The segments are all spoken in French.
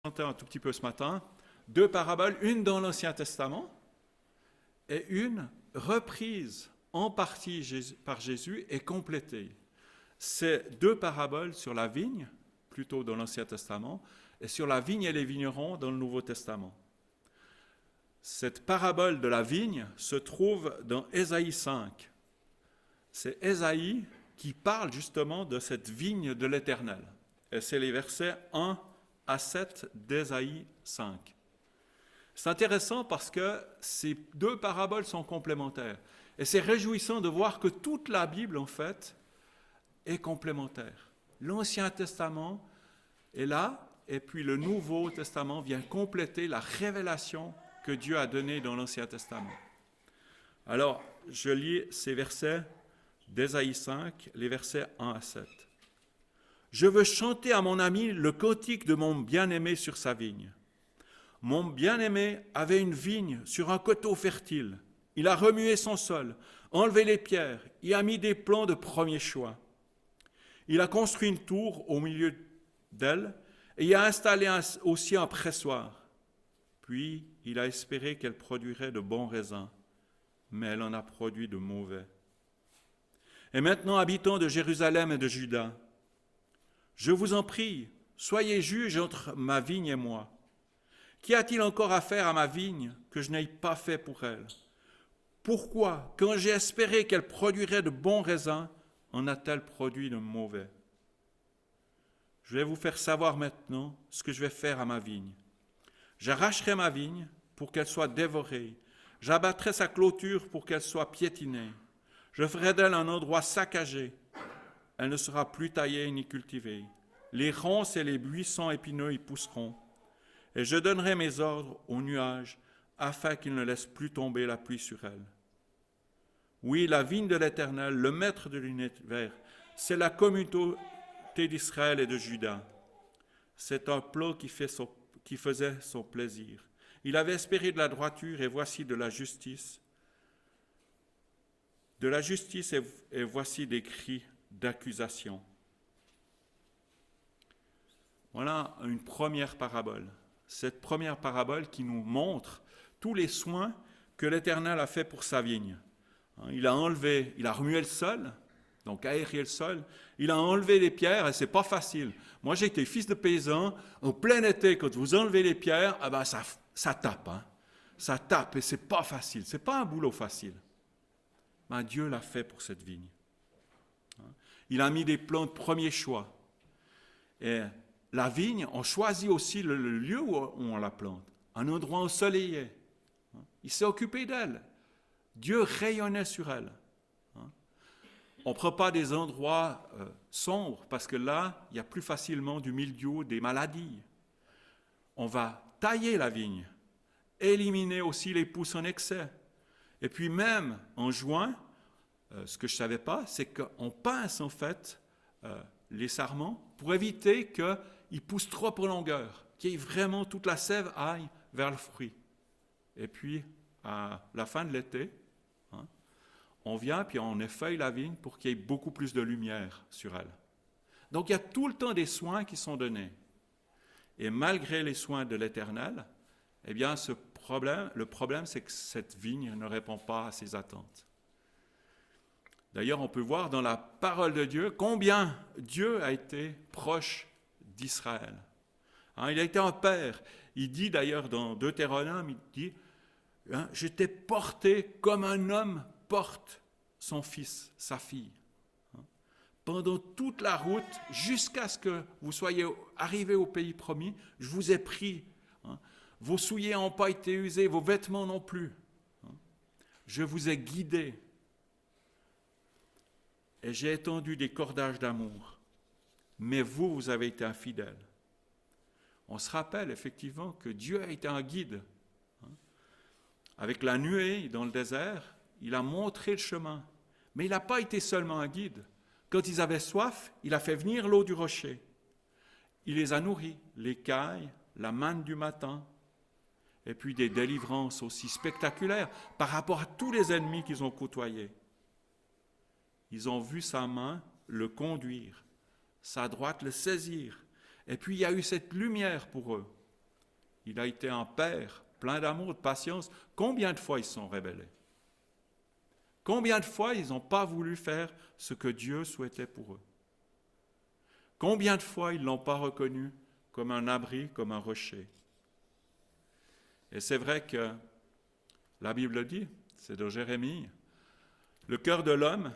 Un tout petit peu ce matin, deux paraboles, une dans l'Ancien Testament et une reprise en partie par Jésus et complétée. C'est deux paraboles sur la vigne, plutôt dans l'Ancien Testament, et sur la vigne et les vignerons dans le Nouveau Testament. Cette parabole de la vigne se trouve dans Ésaïe 5. C'est Ésaïe qui parle justement de cette vigne de l'Éternel. Et c'est les versets 1 à 7 d'Ésaïe 5. C'est intéressant parce que ces deux paraboles sont complémentaires. Et c'est réjouissant de voir que toute la Bible, en fait, est complémentaire. L'Ancien Testament est là, et puis le Nouveau Testament vient compléter la révélation que Dieu a donnée dans l'Ancien Testament. Alors, je lis ces versets d'Ésaïe 5, les versets 1 à 7. « Je veux chanter à mon ami le cantique de mon bien-aimé sur sa vigne. Mon bien-aimé avait une vigne sur un coteau fertile. Il a remué son sol, enlevé les pierres, y a mis des plants de premier choix. Il a construit une tour au milieu d'elle et y a installé aussi un pressoir. Puis il a espéré qu'elle produirait de bons raisins, mais elle en a produit de mauvais. Et maintenant, habitants de Jérusalem et de Juda, je vous en prie, soyez juges entre ma vigne et moi. Qu'y a-t-il encore à faire à ma vigne que je n'aie pas fait pour elle? Pourquoi, quand j'ai espéré qu'elle produirait de bons raisins, en a-t-elle produit de mauvais? Je vais vous faire savoir maintenant ce que je vais faire à ma vigne. J'arracherai ma vigne pour qu'elle soit dévorée. J'abattrai sa clôture pour qu'elle soit piétinée. Je ferai d'elle un endroit saccagé. Elle ne sera plus taillée ni cultivée. Les ronces et les buissons épineux y pousseront. Et je donnerai mes ordres aux nuages afin qu'ils ne laissent plus tomber la pluie sur elle. Oui, la vigne de l'Éternel, le maître de l'univers, c'est la communauté d'Israël et de Juda. C'est un plat qui faisait son plaisir. Il avait espéré de la droiture et voici de la justice. De la justice et voici des cris d'accusation. Voilà une première parabole. Cette première parabole qui nous montre tous les soins que l'Éternel a fait pour sa vigne. Il a remué le sol, donc aéré le sol. Il a enlevé les pierres et c'est pas facile. Moi, j'ai été fils de paysan. En plein été, quand vous enlevez les pierres, ça tape. Ça tape et c'est pas facile. C'est pas un boulot facile. Mais Dieu l'a fait pour cette vigne. Il a mis des plants de premier choix. Et la vigne, on choisit aussi le lieu où on la plante, un endroit ensoleillé. Il s'est occupé d'elle. Dieu rayonnait sur elle. On ne prend pas des endroits sombres parce que là, il y a plus facilement du mildiou, des maladies. On va tailler la vigne, éliminer aussi les pousses en excès. Et puis même en juin, ce que je ne savais pas, c'est qu'on pince en fait les sarments pour éviter qu'ils poussent trop en longueur, qu'il y ait vraiment toute la sève aille vers le fruit. Et puis, à la fin de l'été, on vient puis on effeuille la vigne pour qu'il y ait beaucoup plus de lumière sur elle. Donc, il y a tout le temps des soins qui sont donnés. Et malgré les soins de l'Éternel, eh bien, le problème, c'est que cette vigne ne répond pas à ses attentes. D'ailleurs, on peut voir dans la parole de Dieu combien Dieu a été proche d'Israël. Il a été un père. Il dit d'ailleurs dans Deutéronome, il dit « Je t'ai porté comme un homme porte son fils, sa fille. » Pendant toute la route, jusqu'à ce que vous soyez arrivés au pays promis, je vous ai pris. Vos souliers n'ont pas été usés, vos vêtements non plus. Je vous ai guidés. Et j'ai étendu des cordages d'amour. Mais vous avez été infidèles. On se rappelle effectivement que Dieu a été un guide. Avec la nuée dans le désert, il a montré le chemin. Mais il n'a pas été seulement un guide. Quand ils avaient soif, il a fait venir l'eau du rocher. Il les a nourris, l'écaille, la manne du matin, et puis des délivrances aussi spectaculaires par rapport à tous les ennemis qu'ils ont côtoyés. Ils ont vu sa main le conduire, sa droite le saisir, et puis il y a eu cette lumière pour eux. Il a été un père plein d'amour, de patience. Combien de fois ils se sont rebellés? Combien de fois ils n'ont pas voulu faire ce que Dieu souhaitait pour eux? Combien de fois ils ne l'ont pas reconnu comme un abri, comme un rocher? Et c'est vrai que la Bible dit, c'est de Jérémie, le cœur de l'homme,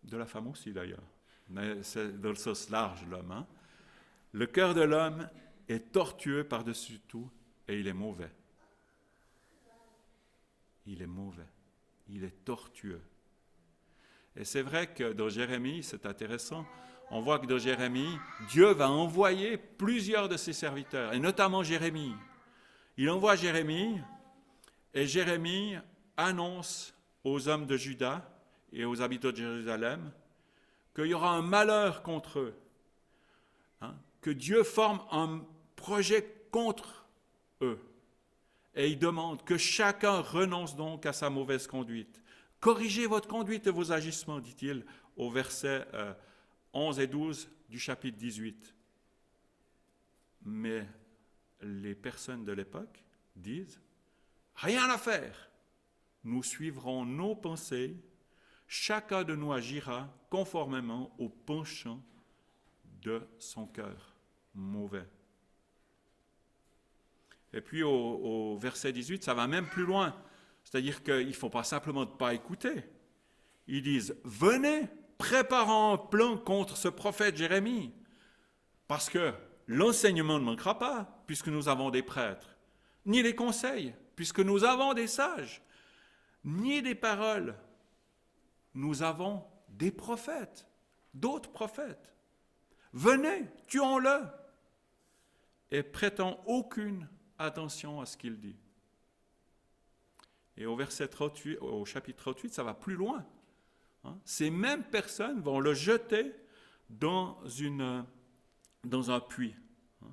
de la femme aussi d'ailleurs, mais c'est dans le sens large l'homme, hein? Le cœur de l'homme est tortueux par-dessus tout et il est mauvais. Il est mauvais. Il est tortueux. Et c'est vrai que dans Jérémie, c'est intéressant, on voit que dans Jérémie, Dieu va envoyer plusieurs de ses serviteurs, et notamment Jérémie. Il envoie Jérémie, et Jérémie annonce aux hommes de Juda et aux habitants de Jérusalem qu'il y aura un malheur contre eux, hein, que Dieu forme un projet contre eux. Et il demande que chacun renonce donc à sa mauvaise conduite. Corrigez votre conduite et vos agissements, dit-il au verset 11 et 12 du chapitre 18. Mais les personnes de l'époque disent, rien à faire, nous suivrons nos pensées, chacun de nous agira conformément au penchant de son cœur mauvais. Et puis au verset 18, ça va même plus loin. C'est-à-dire qu'il ne faut pas simplement ne pas écouter. Ils disent, venez, préparons un plan contre ce prophète Jérémie. Parce que l'enseignement ne manquera pas, puisque nous avons des prêtres. Ni les conseils, puisque nous avons des sages. Ni des paroles. Nous avons des prophètes, d'autres prophètes. Venez, tuons-le. Et prêtons aucune attention à ce qu'il dit. Et au verset 38, au chapitre 38, ça va plus loin. Hein? Ces mêmes personnes vont le jeter dans un puits. Hein?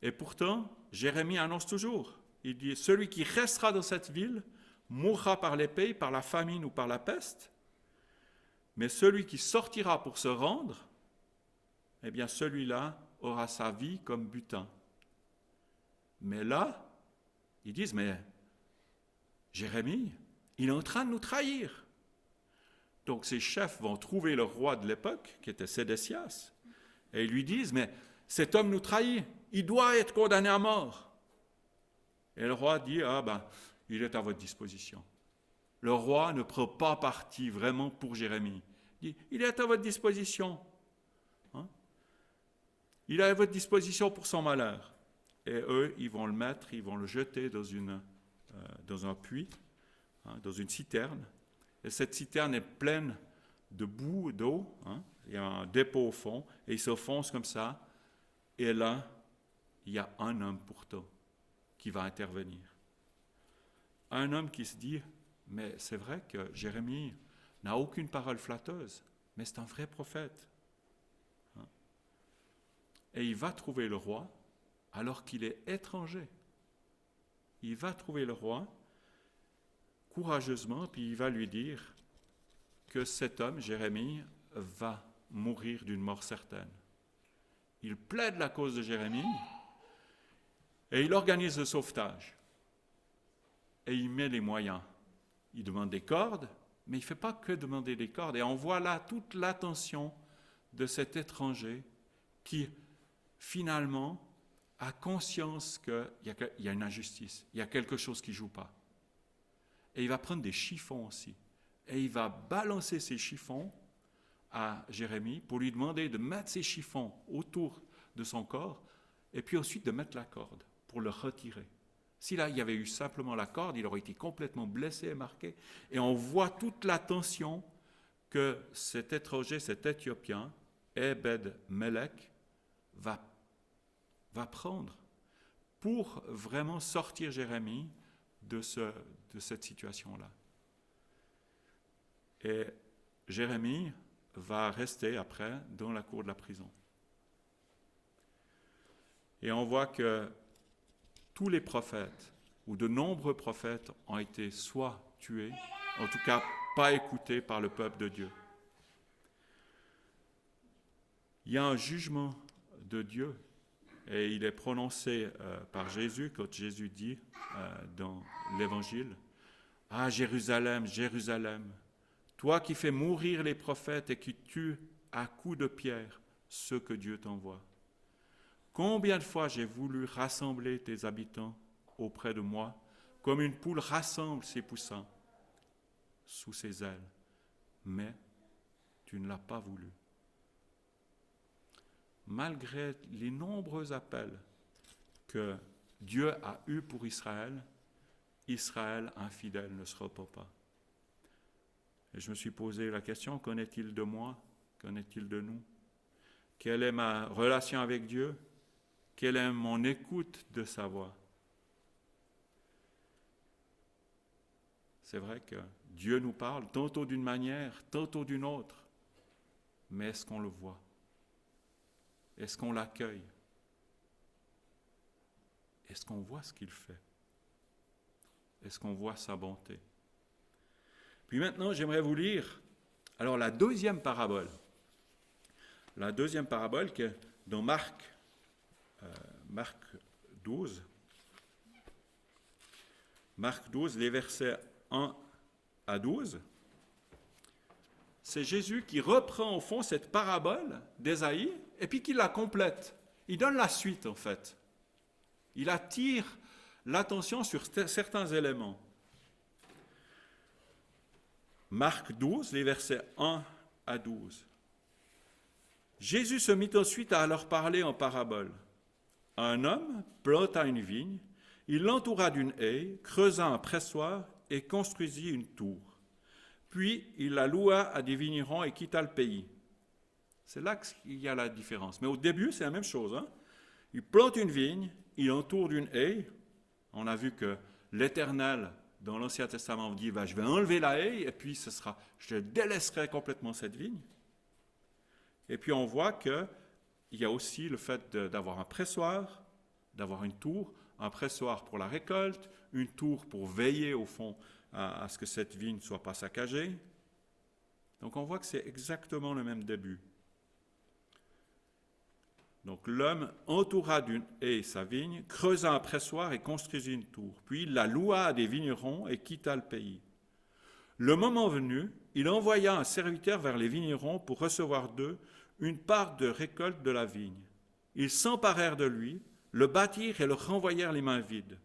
Et pourtant, Jérémie annonce toujours, il dit, celui qui restera dans cette ville mourra par l'épée, par la famine ou par la peste, mais celui qui sortira pour se rendre, eh bien celui-là aura sa vie comme butin. Mais là, ils disent, mais Jérémie, il est en train de nous trahir. Donc ces chefs vont trouver le roi de l'époque, qui était Sédécias, et ils lui disent, mais cet homme nous trahit, il doit être condamné à mort. Et le roi dit, il est à votre disposition. Le roi ne prend pas parti vraiment pour Jérémie. Il dit, il est à votre disposition. Hein? Il est à votre disposition pour son malheur. Et eux, ils vont le jeter dans un puits, hein, dans une citerne. Et cette citerne est pleine de boue, d'eau. Hein. Il y a un dépôt au fond, et ils se foncent comme ça. Et là, il y a un homme pourtant qui va intervenir. Un homme qui se dit, mais c'est vrai que Jérémie n'a aucune parole flatteuse, mais c'est un vrai prophète. Hein. Et il va trouver le roi, alors qu'il est étranger. Il va trouver le roi courageusement, puis il va lui dire que cet homme, Jérémie, va mourir d'une mort certaine. Il plaide la cause de Jérémie et il organise le sauvetage. Et il met les moyens. Il demande des cordes, mais il ne fait pas que demander des cordes. Et on voit là toute l'attention de cet étranger qui, finalement, a conscience qu'il y a une injustice, il y a quelque chose qui ne joue pas. Et il va prendre des chiffons aussi. Et il va balancer ces chiffons à Jérémie pour lui demander de mettre ces chiffons autour de son corps et puis ensuite de mettre la corde pour le retirer. Si là, il y avait eu simplement la corde, il aurait été complètement blessé et marqué. Et on voit toute la tension que cet étranger, cet Éthiopien, Ebed-Melech, va prendre pour vraiment sortir Jérémie de cette situation-là. Et Jérémie va rester après dans la cour de la prison. Et on voit que tous les prophètes, ou de nombreux prophètes, ont été soit tués, en tout cas pas écoutés par le peuple de Dieu. Il y a un jugement de Dieu. Et il est prononcé par Jésus quand Jésus dit dans l'Évangile, « Ah, Jérusalem, Jérusalem, toi qui fais mourir les prophètes et qui tues à coups de pierre ceux que Dieu t'envoie. Combien de fois j'ai voulu rassembler tes habitants auprès de moi, comme une poule rassemble ses poussins sous ses ailes, mais tu ne l'as pas voulu. » Malgré les nombreux appels que Dieu a eus pour Israël, Israël infidèle ne se repent pas. Et je me suis posé la question, qu'en est-il de moi? Qu'en est-il de nous? Quelle est ma relation avec Dieu? Quelle est mon écoute de sa voix? C'est vrai que Dieu nous parle tantôt d'une manière, tantôt d'une autre, mais est-ce qu'on le voit? Est-ce qu'on l'accueille? Est-ce qu'on voit ce qu'il fait? Est-ce qu'on voit sa bonté? Puis maintenant, j'aimerais vous lire alors la deuxième parabole. La deuxième parabole qui est dans Marc 12. Marc 12, les versets 1 à 12. C'est Jésus qui reprend au fond cette parabole d'Ésaïe et puis qui la complète. Il donne la suite en fait. Il attire l'attention sur certains éléments. Marc 12, les versets 1 à 12. Jésus se mit ensuite à leur parler en parabole. Un homme planta une vigne, il l'entoura d'une haie, creusa un pressoir et construisit une tour. Puis il la loua à des vignerons et quitta le pays. C'est là qu'il y a la différence. Mais au début, c'est la même chose. Hein? Il plante une vigne, il entoure d'une haie. On a vu que l'Éternel, dans l'Ancien Testament, dit je vais enlever la haie et puis je délaisserai complètement cette vigne. Et puis on voit qu'il y a aussi le fait d'avoir un pressoir, d'avoir une tour, un pressoir pour la récolte, une tour pour veiller au fond à ce que cette vigne ne soit pas saccagée. Donc on voit que c'est exactement le même début. Donc l'homme entoura d'une haie sa vigne, creusa un pressoir et construisit une tour. Puis il la loua à des vignerons et quitta le pays. Le moment venu, il envoya un serviteur vers les vignerons pour recevoir d'eux une part de récolte de la vigne. Ils s'emparèrent de lui, le battirent et le renvoyèrent les mains vides.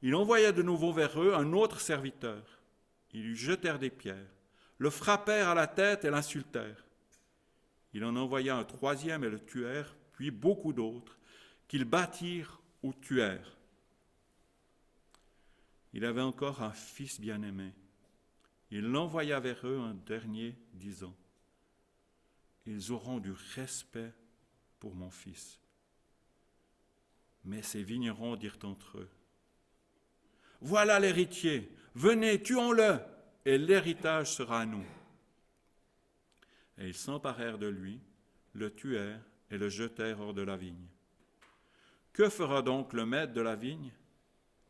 Il envoya de nouveau vers eux un autre serviteur. Ils lui jetèrent des pierres, le frappèrent à la tête et l'insultèrent. Il en envoya un troisième et le tuèrent, puis beaucoup d'autres, qu'ils battirent ou tuèrent. Il avait encore un fils bien-aimé. Il l'envoya vers eux un dernier, disant, « Ils auront du respect pour mon fils. » Mais ces vignerons dirent entre eux, « Voilà l'héritier, venez, tuons-le, et l'héritage sera à nous. » Et ils s'emparèrent de lui, le tuèrent et le jetèrent hors de la vigne. Que fera donc le maître de la vigne?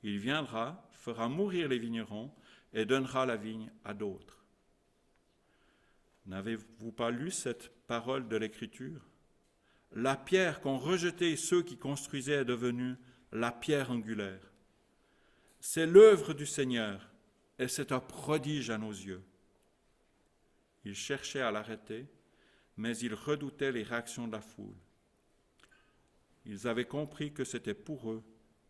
Il viendra, fera mourir les vignerons et donnera la vigne à d'autres. N'avez-vous pas lu cette parole de l'Écriture? La pierre qu'ont rejetée ceux qui construisaient est devenue la pierre angulaire. C'est l'œuvre du Seigneur et c'est un prodige à nos yeux. Ils cherchaient à l'arrêter, mais ils redoutaient les réactions de la foule. Ils avaient compris que c'était pour eux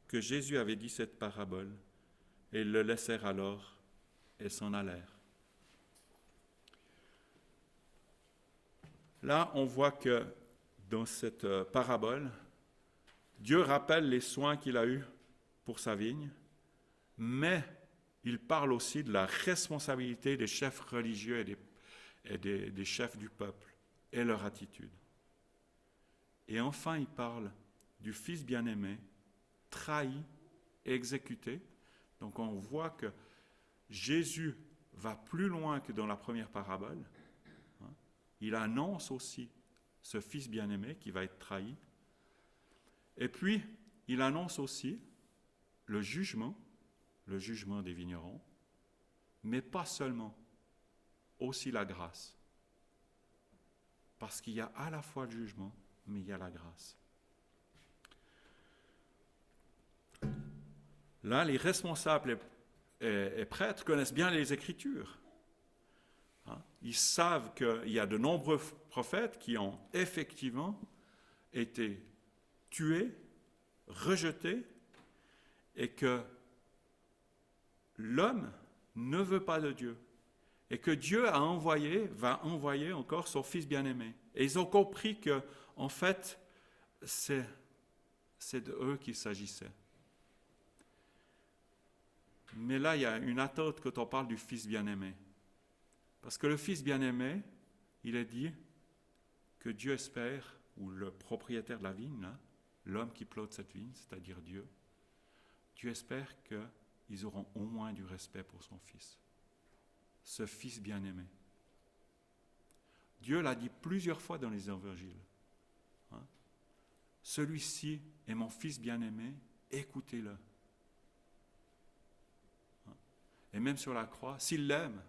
que Jésus avait dit cette parabole, et ils le laissèrent alors et s'en allèrent. Là, on voit que dans cette parabole, Dieu rappelle les soins qu'il a eus pour sa vigne, mais il parle aussi de la responsabilité des chefs religieux et des chefs du peuple et leur attitude. Et enfin, il parle du fils bien-aimé, trahi et exécuté. Donc on voit que Jésus va plus loin que dans la première parabole. Il annonce aussi ce fils bien-aimé qui va être trahi. Et puis, il annonce aussi le jugement des vignerons, mais pas seulement, aussi la grâce. Parce qu'il y a à la fois le jugement, mais il y a la grâce. Là, les responsables et prêtres connaissent bien les Écritures. Hein? Ils savent qu'il y a de nombreux prophètes qui ont effectivement été tués, rejetés, et que l'homme ne veut pas de Dieu, et que Dieu va envoyer encore son Fils bien-aimé. Et ils ont compris que, en fait, c'est de eux qu'il s'agissait. Mais là, il y a une attente quand on parle du Fils bien-aimé. Parce que le Fils bien-aimé, il est dit que Dieu espère, ou le propriétaire de la vigne, là, l'homme qui plante cette vigne, c'est-à-dire Dieu, Dieu espère qu'ils auront au moins du respect pour son Fils. Ce Fils bien-aimé. Dieu l'a dit plusieurs fois dans les évangiles. Hein? Celui-ci est mon Fils bien-aimé, écoutez-le. Hein? Et même sur la croix, s'il l'aime,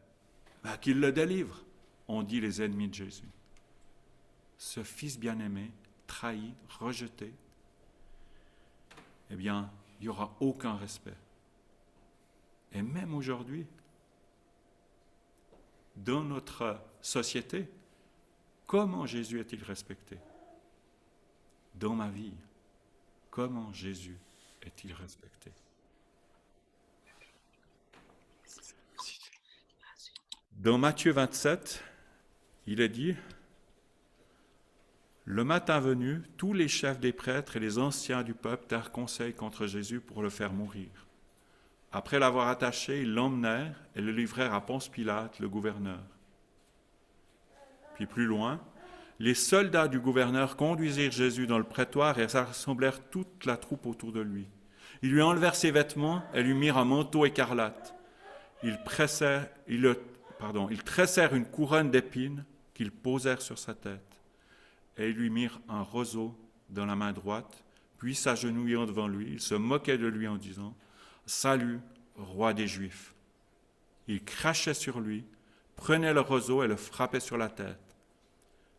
qu'il le délivre, ont dit les ennemis de Jésus. Ce Fils bien-aimé, trahi, rejeté, eh bien, il n'y aura aucun respect. Et même aujourd'hui, dans notre société, comment Jésus est-il respecté? Dans ma vie, comment Jésus est-il respecté? Dans Matthieu 27, il est dit: le matin venu, tous les chefs des prêtres et les anciens du peuple tinrent conseil contre Jésus pour le faire mourir. Après l'avoir attaché, ils l'emmenèrent et le livrèrent à Ponce Pilate, le gouverneur. Puis plus loin, les soldats du gouverneur conduisirent Jésus dans le prétoire et rassemblèrent toute la troupe autour de lui. Ils lui enlevèrent ses vêtements et lui mirent un manteau écarlate. Ils tressèrent une couronne d'épines qu'ils posèrent sur sa tête. Et ils lui mirent un roseau dans la main droite, puis s'agenouillant devant lui, ils se moquaient de lui en disant « Salut, roi des Juifs !» Ils crachaient sur lui, prenaient le roseau et le frappaient sur la tête.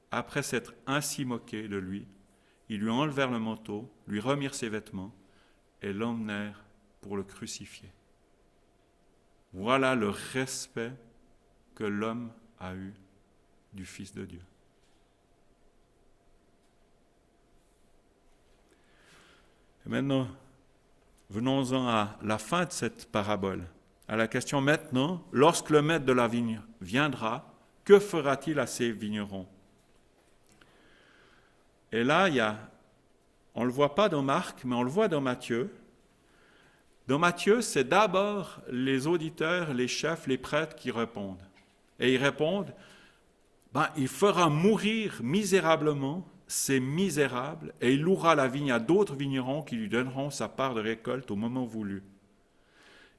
Après s'être ainsi moqués de lui, ils lui enlevèrent le manteau, lui remirent ses vêtements et l'emmenèrent pour le crucifier. Voilà le respect que l'homme a eu du Fils de Dieu. Et maintenant, venons-en à la fin de cette parabole, à la question maintenant, lorsque le maître de la vigne viendra, que fera-t-il à ces vignerons? Et là, on ne le voit pas dans Marc, mais on le voit dans Matthieu. Dans Matthieu, c'est d'abord les auditeurs, les chefs, les prêtres qui répondent. Et ils répondent, il fera mourir misérablement ces misérables, et il louera la vigne à d'autres vignerons qui lui donneront sa part de récolte au moment voulu.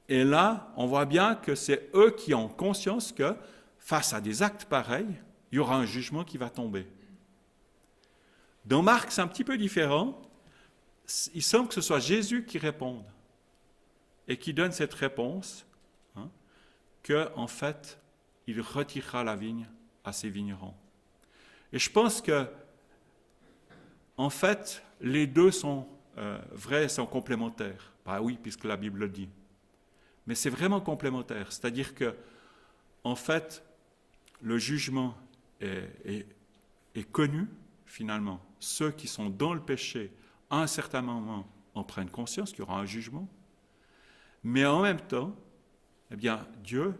Et là, on voit bien que c'est eux qui ont conscience que, face à des actes pareils, il y aura un jugement qui va tomber. Dans Marc, c'est un petit peu différent. Il semble que ce soit Jésus qui réponde et qui donne cette réponse, qu'en fait, il retirera la vigne à ses vignerons. Et je pense que en fait, les deux sont vrais, sont complémentaires. Oui, puisque la Bible le dit. Mais c'est vraiment complémentaire. C'est-à-dire que, en fait, le jugement est connu, finalement. Ceux qui sont dans le péché, à un certain moment, en prennent conscience qu'il y aura un jugement. Mais en même temps, eh bien, Dieu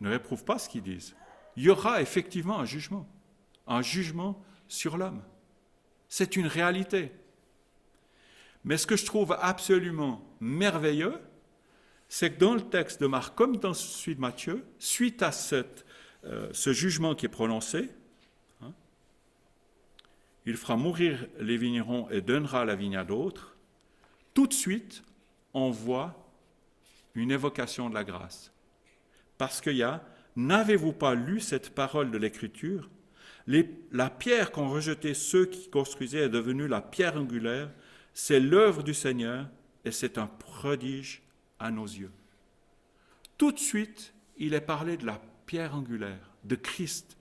ne réprouve pas ce qu'ils disent. Il y aura effectivement un jugement sur l'homme. C'est une réalité. Mais ce que je trouve absolument merveilleux, c'est que dans le texte de Marc, comme dans celui de Matthieu, suite à ce jugement qui est prononcé, il fera mourir les vignerons et donnera la vigne à d'autres, tout de suite, on voit une évocation de la grâce. Parce qu'il y a « N'avez-vous pas lu cette parole de l'Écriture ? La pierre qu'ont rejetée ceux qui construisaient est devenue la pierre angulaire. C'est l'œuvre du Seigneur et c'est un prodige à nos yeux. » Tout de suite, il est parlé de la pierre angulaire, de Christ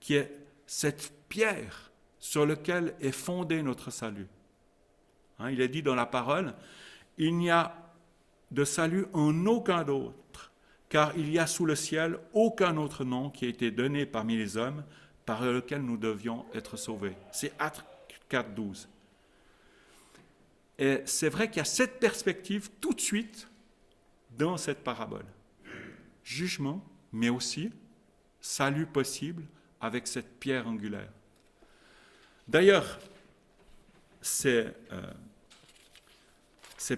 qui est cette pierre sur laquelle est fondé notre salut. Il est dit dans la parole, il n'y a de salut en aucun autre, car il y a sous le ciel aucun autre nom qui a été donné parmi les hommes par lequel nous devions être sauvés. C'est Actes 4.12. Et c'est vrai qu'il y a cette perspective tout de suite dans cette parabole. Jugement, mais aussi salut possible avec cette pierre angulaire. D'ailleurs, c'est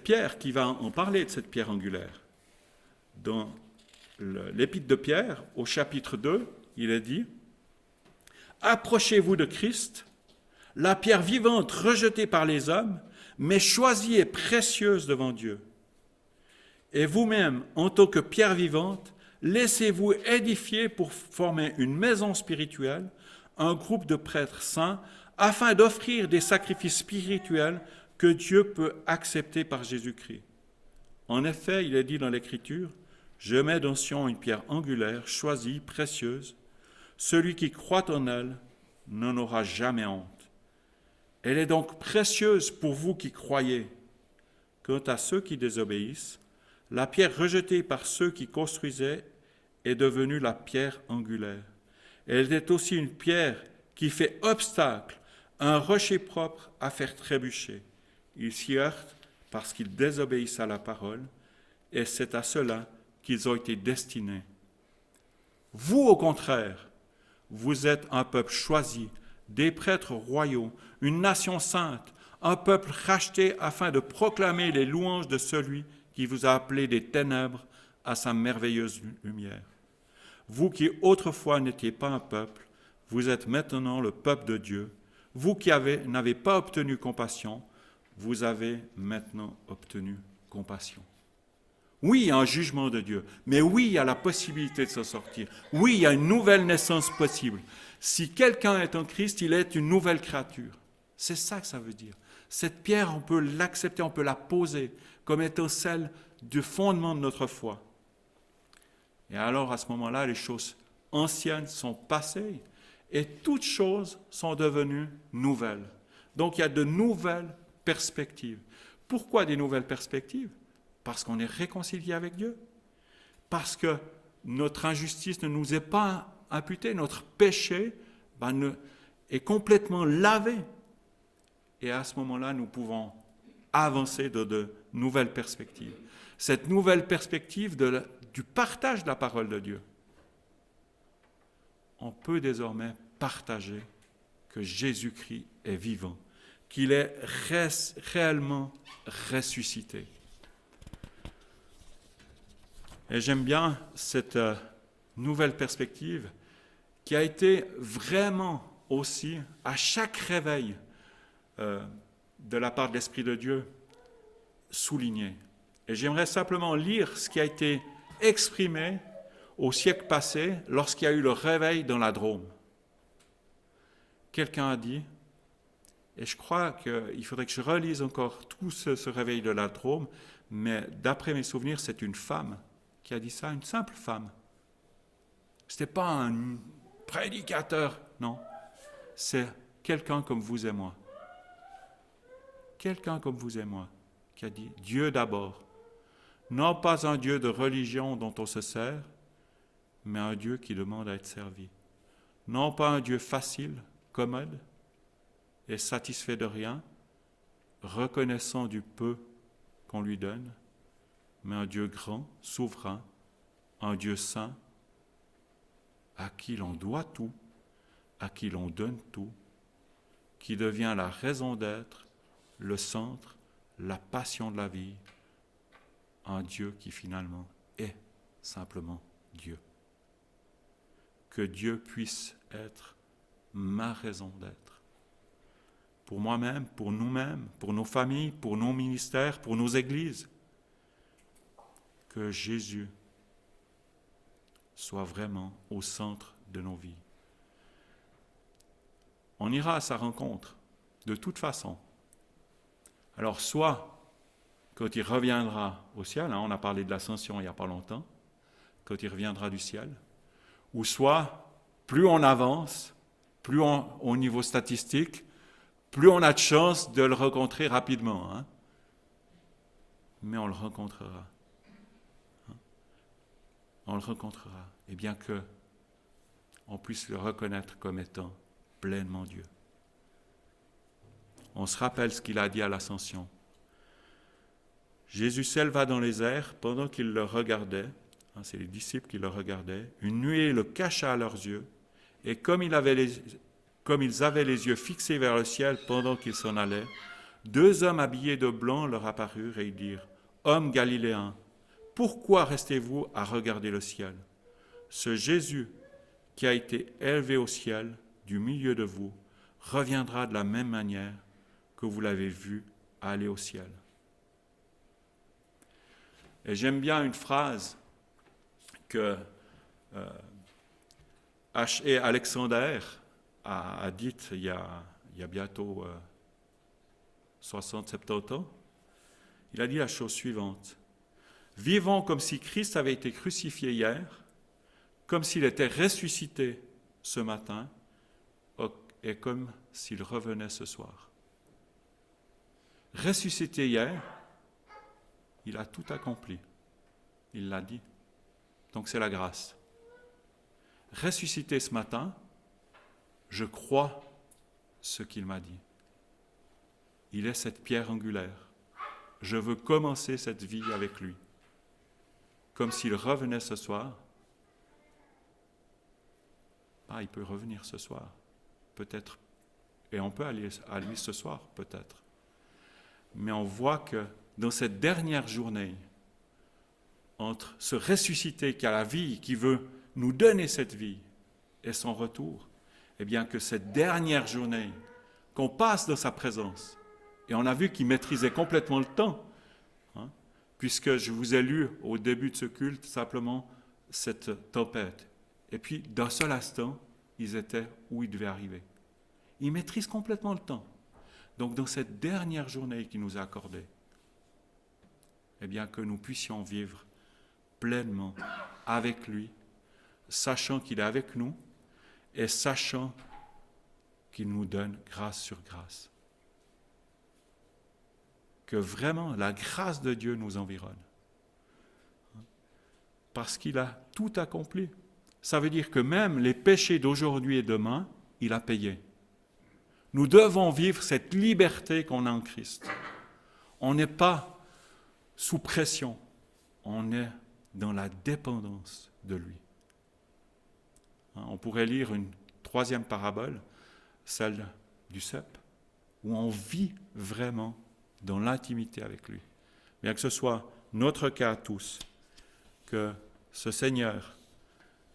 Pierre qui va en parler de cette pierre angulaire. Dans l'épître de Pierre, au chapitre 2, il est dit « Approchez-vous de Christ, la pierre vivante rejetée par les hommes, mais choisie et précieuse devant Dieu. Et vous-même, en tant que pierre vivante, laissez-vous édifier pour former une maison spirituelle, un groupe de prêtres saints, afin d'offrir des sacrifices spirituels que Dieu peut accepter par Jésus-Christ. En effet, il est dit dans l'Écriture, « Je mets dans Sion une pierre angulaire, choisie, précieuse. Celui qui croit en elle n'en aura jamais honte. Elle est donc précieuse pour vous qui croyez. Quant à ceux qui désobéissent, la pierre rejetée par ceux qui construisaient est devenue la pierre angulaire. Elle est aussi une pierre qui fait obstacle, un rocher propre à faire trébucher. Ils s'y heurtent parce qu'ils désobéissent à la parole, et c'est à cela qu'ils ont été destinés. Vous, au contraire, vous êtes un peuple choisi, des prêtres royaux, une nation sainte, un peuple racheté afin de proclamer les louanges de celui qui vous a appelé des ténèbres à sa merveilleuse lumière. Vous qui autrefois n'étiez pas un peuple, vous êtes maintenant le peuple de Dieu. Vous qui n'avez pas obtenu compassion, vous avez maintenant obtenu compassion. Oui, il y a un jugement de Dieu, mais oui, il y a la possibilité de s'en sortir. Oui, il y a une nouvelle naissance possible. Si quelqu'un est en Christ, il est une nouvelle créature. C'est ça que ça veut dire. Cette pierre, on peut l'accepter, on peut la poser comme étant celle du fondement de notre foi. Et alors, à ce moment-là, les choses anciennes sont passées et toutes choses sont devenues nouvelles. Donc, il y a de nouvelles perspectives. Pourquoi des nouvelles perspectives ? Parce qu'on est réconcilié avec Dieu. Parce que notre injustice ne nous est pas imputée, notre péché est complètement lavé. Et à ce moment-là, nous pouvons avancer de nouvelles perspectives. Cette nouvelle perspective du partage de la parole de Dieu. On peut désormais partager que Jésus-Christ est vivant, qu'il est réellement ressuscité. Et j'aime bien cette nouvelle perspective qui a été vraiment aussi, à chaque réveil de la part de l'Esprit de Dieu, soulignée. Et j'aimerais simplement lire ce qui a été exprimé au siècle passé lorsqu'il y a eu le réveil dans la Drôme. Quelqu'un a dit, et je crois qu'il faudrait que je relise encore tout ce réveil de la Drôme, mais d'après mes souvenirs, c'est une femme qui a dit ça, une simple femme. Ce n'était pas un prédicateur, non. C'est quelqu'un comme vous et moi. Quelqu'un comme vous et moi qui a dit Dieu d'abord. Non pas un Dieu de religion dont on se sert, mais un Dieu qui demande à être servi. Non pas un Dieu facile, commode et satisfait de rien, reconnaissant du peu qu'on lui donne, mais un Dieu grand, souverain, un Dieu saint, à qui l'on doit tout, à qui l'on donne tout, qui devient la raison d'être, le centre, la passion de la vie, un Dieu qui finalement est simplement Dieu. Que Dieu puisse être ma raison d'être. Pour moi-même, pour nous-mêmes, pour nos familles, pour nos ministères, pour nos églises. Que Jésus soit vraiment au centre de nos vies. On ira à sa rencontre, de toute façon. Alors, soit, quand il reviendra au ciel, on a parlé de l'ascension il n'y a pas longtemps, quand il reviendra du ciel, ou soit, plus on avance, plus au niveau statistique, plus on a de chance de le rencontrer rapidement. Mais on le rencontrera. on le rencontrera, et bien que on puisse le reconnaître comme étant pleinement Dieu. On se rappelle ce qu'il a dit à l'ascension. Jésus s'éleva dans les airs pendant qu'il le regardait, c'est les disciples qui le regardaient, une nuée le cacha à leurs yeux, et comme ils avaient les yeux fixés vers le ciel pendant qu'ils s'en allaient, 2 hommes habillés de blanc leur apparurent et ils dirent, « Hommes galiléens, pourquoi restez-vous à regarder le ciel? Ce Jésus qui a été élevé au ciel du milieu de vous reviendra de la même manière que vous l'avez vu aller au ciel. » Et j'aime bien une phrase que H.E. Alexander a dite il y a bientôt 60-70 ans. Il a dit la chose suivante. « Vivons comme si Christ avait été crucifié hier, comme s'il était ressuscité ce matin et comme s'il revenait ce soir. » Ressuscité hier, il a tout accompli. Il l'a dit. Donc c'est la grâce. Ressuscité ce matin, je crois ce qu'il m'a dit. Il est cette pierre angulaire. Je veux commencer cette vie avec lui. Comme s'il revenait ce soir. Il peut revenir ce soir, peut-être. Et on peut aller à lui ce soir, peut-être. Mais on voit que dans cette dernière journée, entre ce ressuscité qui a la vie, qui veut nous donner cette vie, et son retour, eh bien que cette dernière journée, qu'on passe dans sa présence, et on a vu qu'il maîtrisait complètement le temps, puisque je vous ai lu au début de ce culte simplement cette tempête. Et puis, d'un seul instant, ils étaient où ils devaient arriver. Il maîtrise complètement le temps. Donc, dans cette dernière journée qu'il nous a accordée, eh bien, que nous puissions vivre pleinement avec lui, sachant qu'il est avec nous et sachant qu'il nous donne grâce sur grâce. Que vraiment la grâce de Dieu nous environne. Parce qu'il a tout accompli. Ça veut dire que même les péchés d'aujourd'hui et demain, il a payé. Nous devons vivre cette liberté qu'on a en Christ. On n'est pas sous pression, on est dans la dépendance de lui. On pourrait lire une 3e parabole, celle du cep, où on vit vraiment dans l'intimité avec lui. Bien que ce soit notre cas à tous, que ce Seigneur,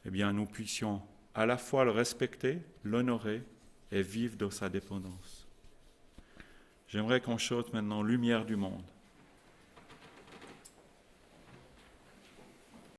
eh bien, nous puissions à la fois le respecter, l'honorer et vivre dans sa dépendance. J'aimerais qu'on chante maintenant « Lumière du monde ».